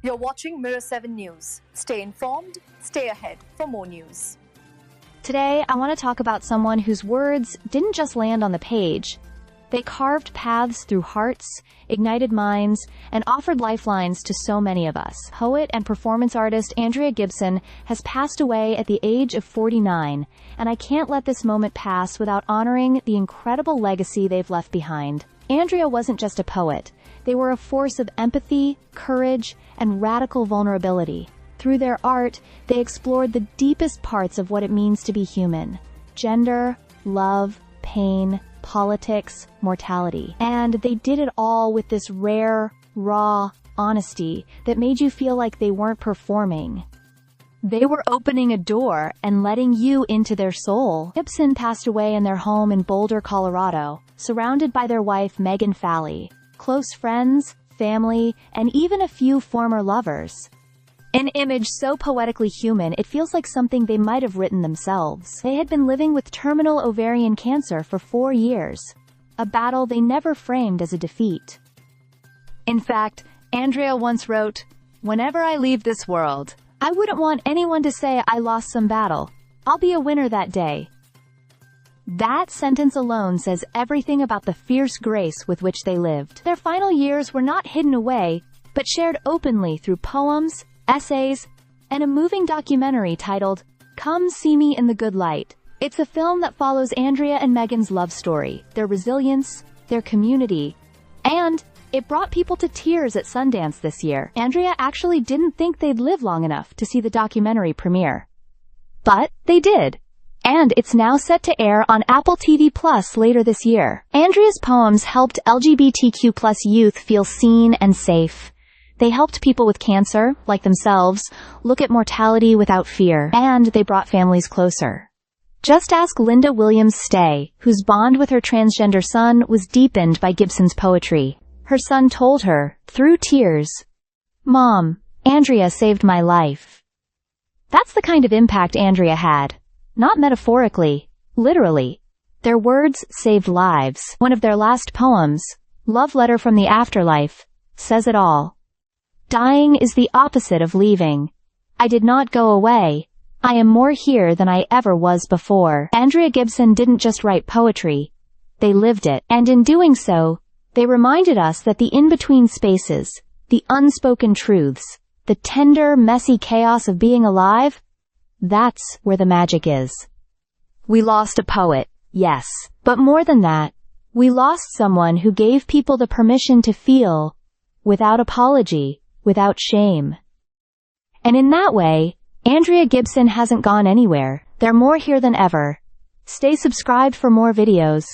You're watching Mirror 7 News. Stay informed, stay ahead for more news. Today, I want to talk about someone whose words didn't just land on the page. They carved paths through hearts, ignited minds, and offered lifelines to so many of us. Poet and performance artist Andrea Gibson has passed away at the age of 49, and I can't let this moment pass without honoring the incredible legacy they've left behind. Andrea wasn't just a poet. They were a force of empathy, courage, and radical vulnerability. Through their art, they explored the deepest parts of what it means to be human: gender, love, pain, politics, mortality. And they did it all with this rare, raw honesty that made you feel like they weren't performing. They were opening a door and letting you into their soul. Gibson passed away in their home in Boulder, Colorado, surrounded by their wife Megan Falley, close friends, family, and even a few former lovers. An image so poetically human it feels like something they might have written themselves. They had been living with terminal ovarian cancer for 4 years, a battle they never framed as a defeat. In fact, Andrea once wrote, "Whenever I leave this world, I wouldn't want anyone to say I lost some battle. I'll be a winner that day." That sentence alone says everything about the fierce grace with which they lived. Their final years were not hidden away, but shared openly through poems, essays, and a moving documentary titled, "Come See Me in the Good Light." It's a film that follows Andrea and Megan's love story, their resilience, their community, and it brought people to tears at Sundance this year. Andrea actually didn't think they'd live long enough to see the documentary premiere. But they did. And it's now set to air on Apple TV Plus later this year. Andrea's poems helped LGBTQ+ youth feel seen and safe. They helped people with cancer, like themselves, look at mortality without fear, and they brought families closer. Just ask Linda Williams-Stay, whose bond with her transgender son was deepened by Gibson's poetry. Her son told her, through tears, "Mom, Andrea saved my life." That's the kind of impact Andrea had. Not metaphorically, literally. Their words saved lives. One of their last poems, Love Letter from the Afterlife, says it all. "Dying is the opposite of leaving. I did not go away. I am more here than I ever was before." Andrea Gibson didn't just write poetry. They lived it. And in doing so, they reminded us that the in-between spaces, the unspoken truths, the tender, messy chaos of being alive, that's where the magic is. We lost a poet, yes. But more than that, we lost someone who gave people the permission to feel, without apology, without shame. And in that way, Andrea Gibson hasn't gone anywhere. They're more here than ever. Stay subscribed for more videos.